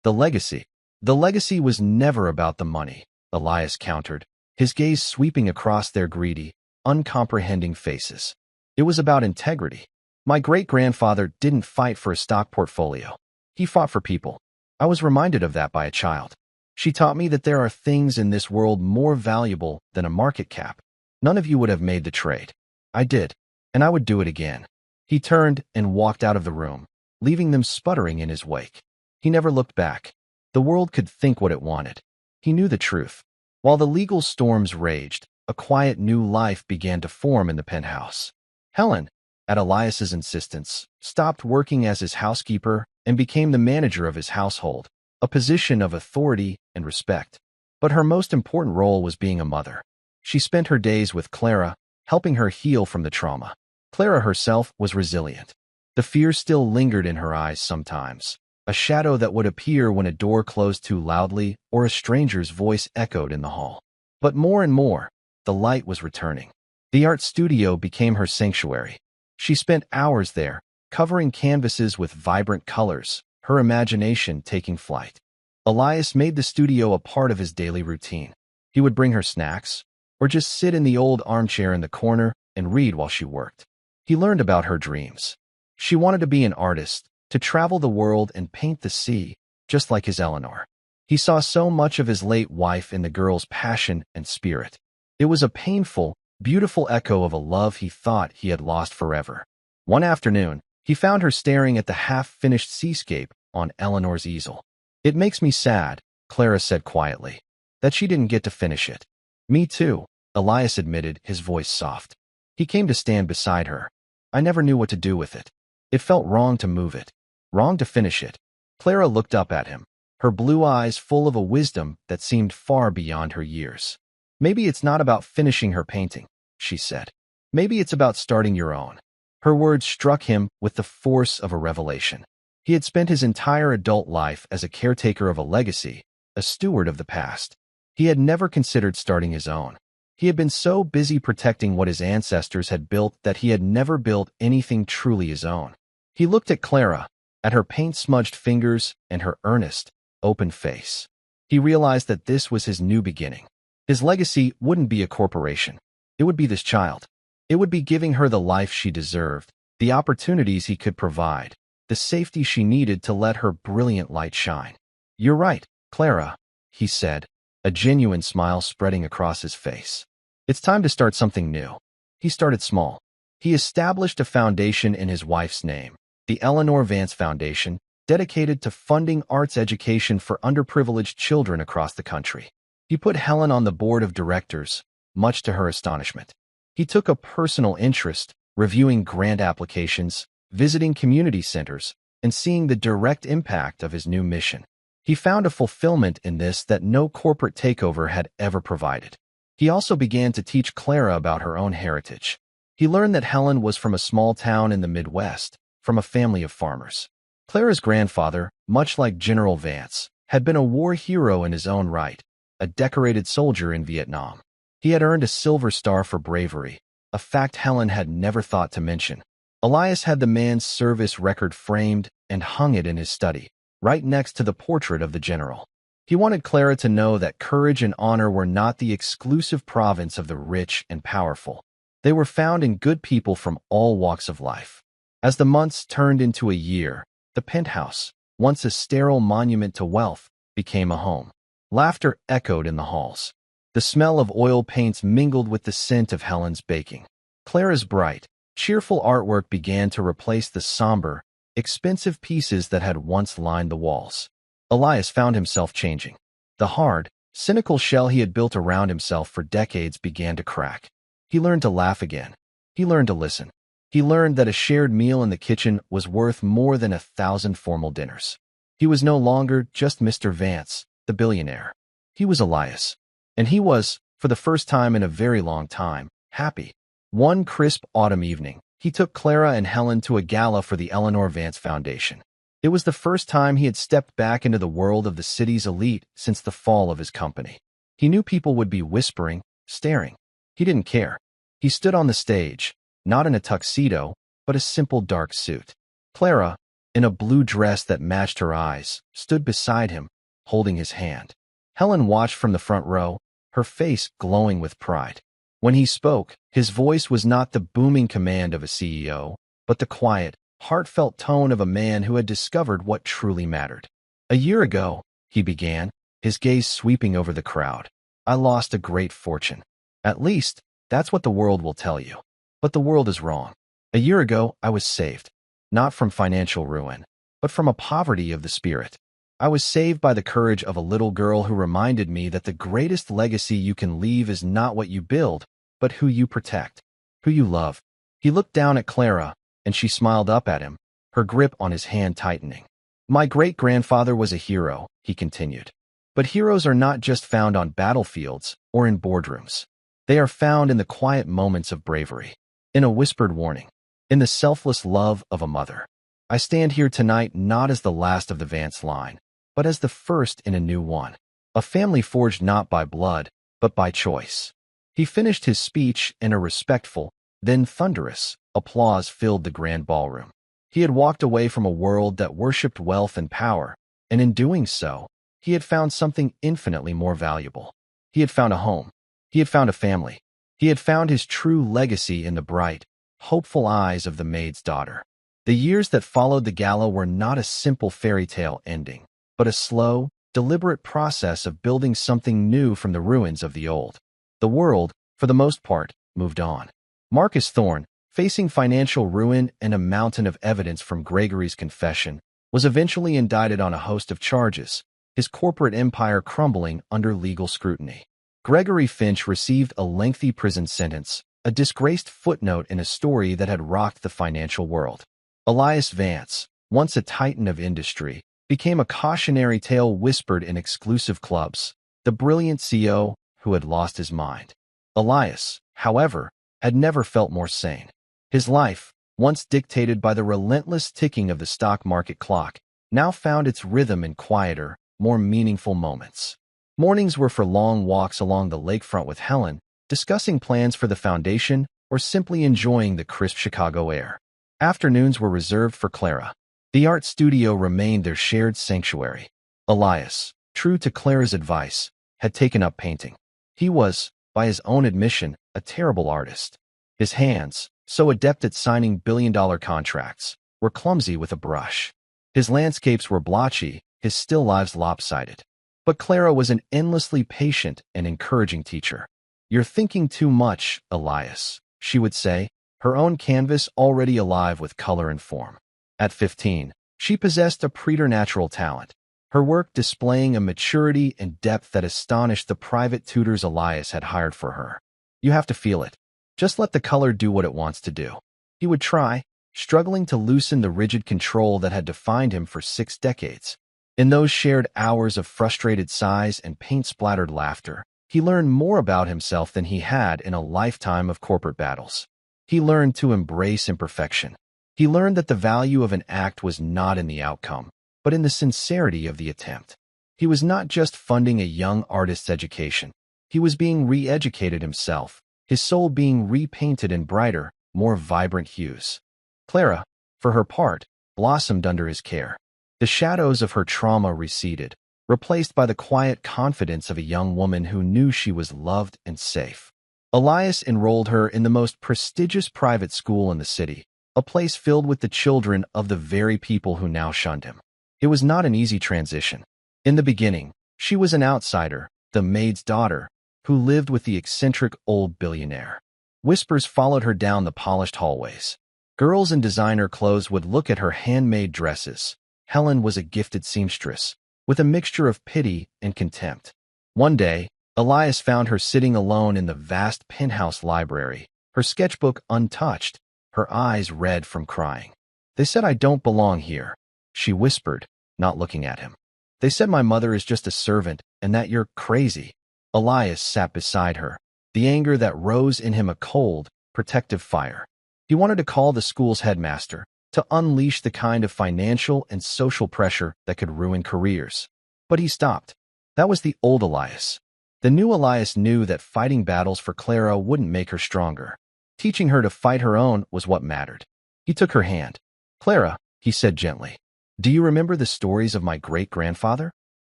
The legacy. The legacy was never about the money, Elias countered, his gaze sweeping across their greedy, uncomprehending faces. It was about integrity. My great-grandfather didn't fight for a stock portfolio. He fought for people. I was reminded of that by a child. She taught me that there are things in this world more valuable than a market cap. None of you would have made the trade. I did, and I would do it again. He turned and walked out of the room, leaving them sputtering in his wake. He never looked back. The world could think what it wanted. He knew the truth. While the legal storms raged, a quiet new life began to form in the penthouse. Helen, at Elias's insistence, stopped working as his housekeeper and became the manager of his household, a position of authority and respect. But her most important role was being a mother. She spent her days with Clara, helping her heal from the trauma. Clara herself was resilient. The fear still lingered in her eyes sometimes, a shadow that would appear when a door closed too loudly or a stranger's voice echoed in the hall. But more and more, the light was returning. The art studio became her sanctuary. She spent hours there, covering canvases with vibrant colors, her imagination taking flight. Elias made the studio a part of his daily routine. He would bring her snacks, or just sit in the old armchair in the corner and read while she worked. He learned about her dreams. She wanted to be an artist, to travel the world and paint the sea, just like his Eleanor. He saw so much of his late wife in the girl's passion and spirit. It was a painful, beautiful echo of a love he thought he had lost forever. One afternoon, he found her staring at the half-finished seascape on Eleanor's easel. It makes me sad, Clara said quietly, that she didn't get to finish it. Me too, Elias admitted, his voice soft. He came to stand beside her. I never knew what to do with it. It felt wrong to move it, wrong to finish it. Clara looked up at him, her blue eyes full of a wisdom that seemed far beyond her years. Maybe it's not about finishing her painting, she said. Maybe it's about starting your own. Her words struck him with the force of a revelation. He had spent his entire adult life as a caretaker of a legacy, a steward of the past. He had never considered starting his own. He had been so busy protecting what his ancestors had built that he had never built anything truly his own. He looked at Clara, at her paint-smudged fingers and her earnest, open face. He realized that this was his new beginning. His legacy wouldn't be a corporation. It would be this child. It would be giving her the life she deserved, the opportunities he could provide, the safety she needed to let her brilliant light shine. "You're right, Clara," he said, a genuine smile spreading across his face. "It's time to start something new." He started small. He established a foundation in his wife's name, the Eleanor Vance Foundation, dedicated to funding arts education for underprivileged children across the country. He put Helen on the board of directors, much to her astonishment. He took a personal interest, reviewing grant applications, visiting community centers, and seeing the direct impact of his new mission. He found a fulfillment in this that no corporate takeover had ever provided. He also began to teach Clara about her own heritage. He learned that Helen was from a small town in the Midwest, from a family of farmers. Clara's grandfather, much like General Vance, had been a war hero in his own right, a decorated soldier in Vietnam. He had earned a Silver Star for bravery, a fact Helen had never thought to mention. Elias had the man's service record framed and hung it in his study, right next to the portrait of the general. He wanted Clara to know that courage and honor were not the exclusive province of the rich and powerful. They were found in good people from all walks of life. As the months turned into a year, the penthouse, once a sterile monument to wealth, became a home. Laughter echoed in the halls. The smell of oil paints mingled with the scent of Helen's baking. Clara's bright, cheerful artwork began to replace the somber, expensive pieces that had once lined the walls. Elias found himself changing. The hard, cynical shell he had built around himself for decades began to crack. He learned to laugh again. He learned to listen. He learned that a shared meal in the kitchen was worth more than 1,000 formal dinners. He was no longer just Mr. Vance, the billionaire. He was Elias. And he was, for the first time in a very long time, happy. One crisp autumn evening, he took Clara and Helen to a gala for the Eleanor Vance Foundation. It was the first time he had stepped back into the world of the city's elite since the fall of his company. He knew people would be whispering, staring. He didn't care. He stood on the stage, not in a tuxedo, but a simple dark suit. Clara, in a blue dress that matched her eyes, stood beside him, holding his hand. Helen watched from the front row, her face glowing with pride. When he spoke, his voice was not the booming command of a CEO, but the quiet, heartfelt tone of a man who had discovered what truly mattered. "A year ago," he began, his gaze sweeping over the crowd, "I lost a great fortune. At least, that's what the world will tell you. But the world is wrong. A year ago, I was saved. Not from financial ruin, but from a poverty of the spirit. I was saved by the courage of a little girl who reminded me that the greatest legacy you can leave is not what you build, but who you protect, who you love." He looked down at Clara, and she smiled up at him, her grip on his hand tightening. "My great-grandfather was a hero," he continued. "But heroes are not just found on battlefields or in boardrooms. They are found in the quiet moments of bravery, in a whispered warning, in the selfless love of a mother. I stand here tonight not as the last of the Vance line, but as the first in a new one, a family forged not by blood, but by choice." He finished his speech, and a respectful, then thunderous, applause filled the grand ballroom. He had walked away from a world that worshipped wealth and power, and in doing so, he had found something infinitely more valuable. He had found a home. He had found a family. He had found his true legacy in the bright, hopeful eyes of the Maid's daughter. The years that followed the gala were not a simple fairy tale ending, but a slow, deliberate process of building something new from the ruins of the old. The world, for the most part, moved on. Marcus Thorne, facing financial ruin and a mountain of evidence from Gregory's confession, was eventually indicted on a host of charges, his corporate empire crumbling under legal scrutiny. Gregory Finch received a lengthy prison sentence, a disgraced footnote in a story that had rocked the financial world. Elias Vance, once a titan of industry, became a cautionary tale whispered in exclusive clubs, the brilliant CEO who had lost his mind. Elias, however, had never felt more sane. His life, once dictated by the relentless ticking of the stock market clock, now found its rhythm in quieter, more meaningful moments. Mornings were for long walks along the lakefront with Helen, discussing plans for the foundation or simply enjoying the crisp Chicago air. Afternoons were reserved for Clara. The art studio remained their shared sanctuary. Elias, true to Clara's advice, had taken up painting. He was, by his own admission, a terrible artist. His hands, so adept at signing billion-dollar contracts, were clumsy with a brush. His landscapes were blotchy, his still lives lopsided. But Clara was an endlessly patient and encouraging teacher. "You're thinking too much, Elias," she would say, her own canvas already alive with color and form. At 15, she possessed a preternatural talent, her work displaying a maturity and depth that astonished the private tutors Elias had hired for her. "You have to feel it. Just let the color do what it wants to do." He would try, struggling to loosen the rigid control that had defined him for 6 decades. In those shared hours of frustrated sighs and paint-splattered laughter, he learned more about himself than he had in a lifetime of corporate battles. He learned to embrace imperfection. He learned that the value of an act was not in the outcome, but in the sincerity of the attempt. He was not just funding a young artist's education. He was being re-educated himself, his soul being repainted in brighter, more vibrant hues. Clara, for her part, blossomed under his care. The shadows of her trauma receded, replaced by the quiet confidence of a young woman who knew she was loved and safe. Elias enrolled her in the most prestigious private school in the city, a place filled with the children of the very people who now shunned him. It was not an easy transition. In the beginning, she was an outsider, the maid's daughter, who lived with the eccentric old billionaire. Whispers followed her down the polished hallways. Girls in designer clothes would look at her handmade dresses. Helen was a gifted seamstress, with a mixture of pity and contempt. One day, Elias found her sitting alone in the vast penthouse library, her sketchbook untouched, her eyes red from crying. "They said I don't belong here," she whispered, not looking at him. "They said my mother is just a servant and that you're crazy." Elias sat beside her, the anger that rose in him a cold, protective fire. He wanted to call the school's headmaster, to unleash the kind of financial and social pressure that could ruin careers. But he stopped. That was the old Elias. The new Elias knew that fighting battles for Clara wouldn't make her stronger. Teaching her to fight her own was what mattered. He took her hand. "Clara," he said gently, "do you remember the stories of my great-grandfather?"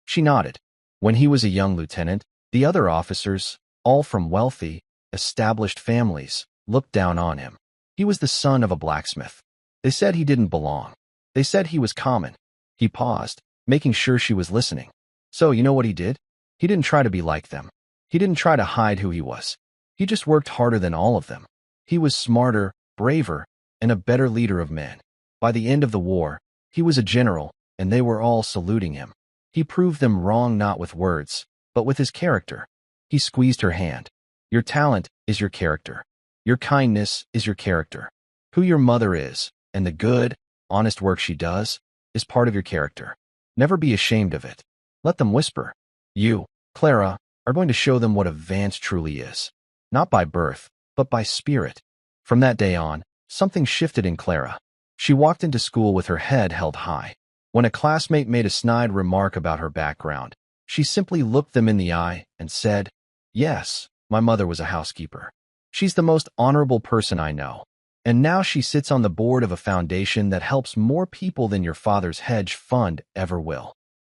She nodded. When he was a young lieutenant, the other officers, all from wealthy, established families, looked down on him. He was the son of a blacksmith. They said he didn't belong. They said he was common. He paused, making sure she was listening. "So you know what he did? He didn't try to be like them. He didn't try to hide who he was. He just worked harder than all of them. He was smarter, braver, and a better leader of men. By the end of the war, he was a general, and they were all saluting him. He proved them wrong not with words, but with his character." He squeezed her hand. "Your talent is your character. Your kindness is your character. Who your mother is, and the good, honest work she does, is part of your character. Never be ashamed of it. Let them whisper. You, Clara, are going to show them what a Vance truly is. Not by birth, but by spirit." From that day on, something shifted in Clara. She walked into school with her head held high. When a classmate made a snide remark about her background, she simply looked them in the eye and said, "Yes, my mother was a housekeeper. She's the most honorable person I know. And now she sits on the board of a foundation that helps more people than your father's hedge fund ever will."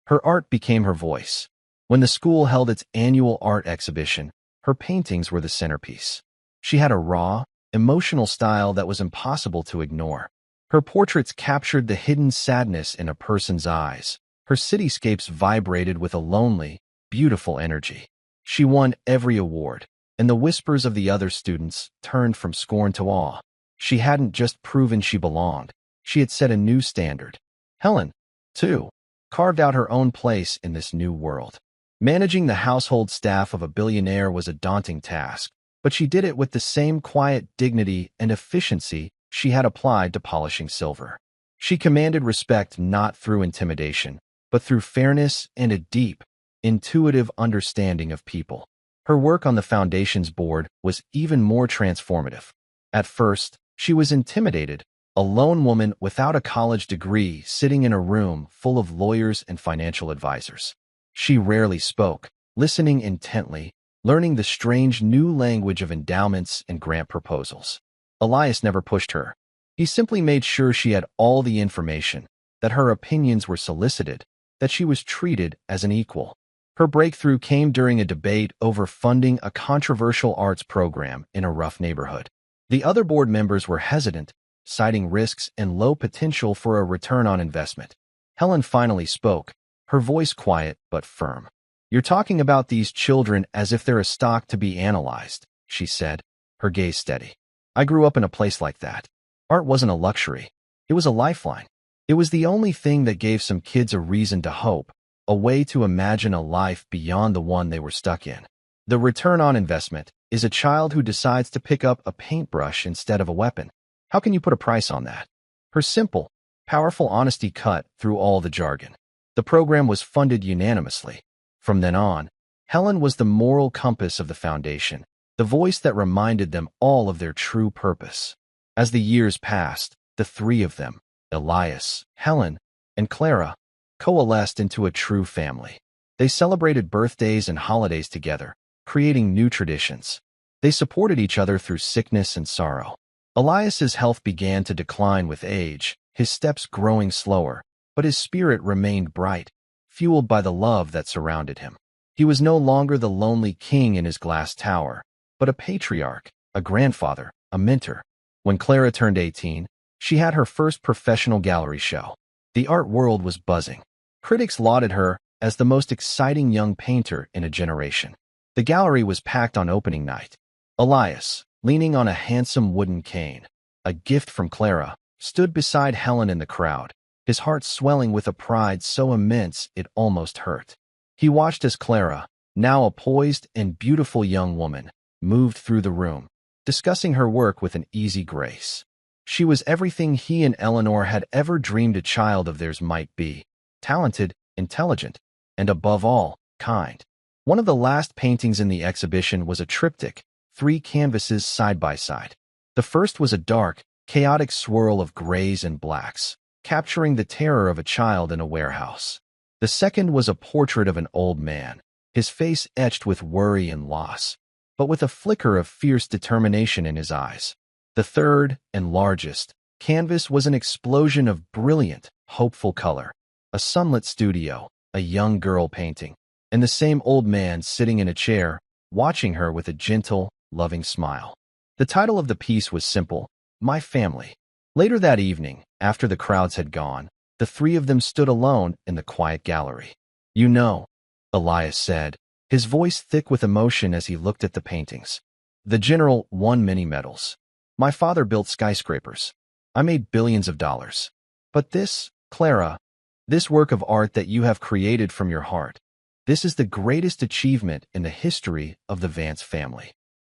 Her art became her voice. When the school held its annual art exhibition, her paintings were the centerpiece. She had a raw, emotional style that was impossible to ignore. Her portraits captured the hidden sadness in a person's eyes. Her cityscapes vibrated with a lonely, beautiful energy. She won every award, and the whispers of the other students turned from scorn to awe. She hadn't just proven she belonged, she had set a new standard. Helen, too, carved out her own place in this new world. Managing the household staff of a billionaire was a daunting task, but she did it with the same quiet dignity and efficiency she had applied to polishing silver. She commanded respect not through intimidation, but through fairness and a deep, intuitive understanding of people. Her work on the foundation's board was even more transformative. At first, she was intimidated, a lone woman without a college degree sitting in a room full of lawyers and financial advisors. She rarely spoke, listening intently, learning the strange new language of endowments and grant proposals. Elias never pushed her. He simply made sure she had all the information, that her opinions were solicited, that she was treated as an equal. Her breakthrough came during a debate over funding a controversial arts program in a rough neighborhood. The other board members were hesitant, citing risks and low potential for a return on investment. Helen finally spoke, her voice quiet but firm. "You're talking about these children as if they're a stock to be analyzed," she said, her gaze steady. "I grew up in a place like that. Art wasn't a luxury. It was a lifeline. It was the only thing that gave some kids a reason to hope, a way to imagine a life beyond the one they were stuck in. The return on investment is a child who decides to pick up a paintbrush instead of a weapon. How can you put a price on that?" Her simple, powerful honesty cut through all the jargon. The program was funded unanimously. From then on, Helen was the moral compass of the foundation, the voice that reminded them all of their true purpose. As the years passed, the three of them, Elias, Helen, and Clara, coalesced into a true family. They celebrated birthdays and holidays together, creating new traditions. They supported each other through sickness and sorrow. Elias's health began to decline with age, his steps growing slower, but his spirit remained bright, fueled by the love that surrounded him. He was no longer the lonely king in his glass tower, but a patriarch, a grandfather, a mentor. When Clara turned 18, she had her first professional gallery show. The art world was buzzing. Critics lauded her as the most exciting young painter in a generation. The gallery was packed on opening night. Elias, leaning on a handsome wooden cane, a gift from Clara, stood beside Helen in the crowd, his heart swelling with a pride so immense it almost hurt. He watched as Clara, now a poised and beautiful young woman, moved through the room, discussing her work with an easy grace. She was everything he and Eleanor had ever dreamed a child of theirs might be: talented, intelligent, and above all, kind. One of the last paintings in the exhibition was a triptych, 3 canvases side by side. The first was a dark, chaotic swirl of grays and blacks, capturing the terror of a child in a warehouse. The second was a portrait of an old man, his face etched with worry and loss, but with a flicker of fierce determination in his eyes. The third, and largest, canvas was an explosion of brilliant, hopeful color. A sunlit studio, a young girl painting, and the same old man sitting in a chair, watching her with a gentle, loving smile. The title of the piece was simple: My Family. Later that evening, after the crowds had gone, the three of them stood alone in the quiet gallery. "You know," Elias said, his voice thick with emotion as he looked at the paintings. "The general won many medals. My father built skyscrapers. I made billions of dollars. But this, Clara, this work of art that you have created from your heart, this is the greatest achievement in the history of the Vance family."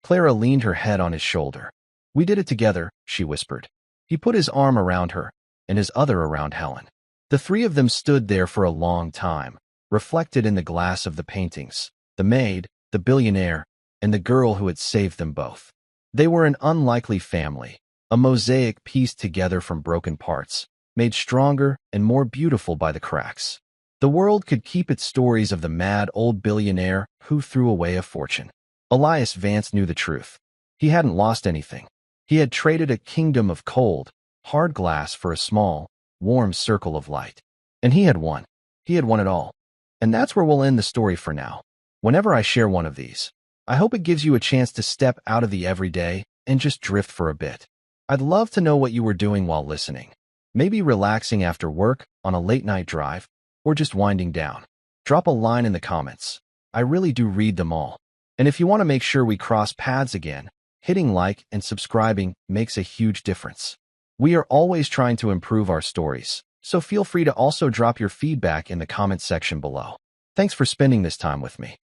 Clara leaned her head on his shoulder. "We did it together," she whispered. He put his arm around her, and his other around Helen. The three of them stood there for a long time, reflected in the glass of the paintings, the maid, the billionaire, and the girl who had saved them both. They were an unlikely family, a mosaic pieced together from broken parts, made stronger and more beautiful by the cracks. The world could keep its stories of the mad old billionaire who threw away a fortune. Elias Vance knew the truth. He hadn't lost anything. He had traded a kingdom of cold, hard glass for a small, warm circle of light. And he had won. He had won it all. And that's where we'll end the story for now. Whenever I share one of these, I hope it gives you a chance to step out of the everyday and just drift for a bit. I'd love to know what you were doing while listening. Maybe relaxing after work, on a late-night drive, or just winding down. Drop a line in the comments. I really do read them all. And if you want to make sure we cross paths again, hitting like and subscribing makes a huge difference. We are always trying to improve our stories, so feel free to also drop your feedback in the comment section below. Thanks for spending this time with me.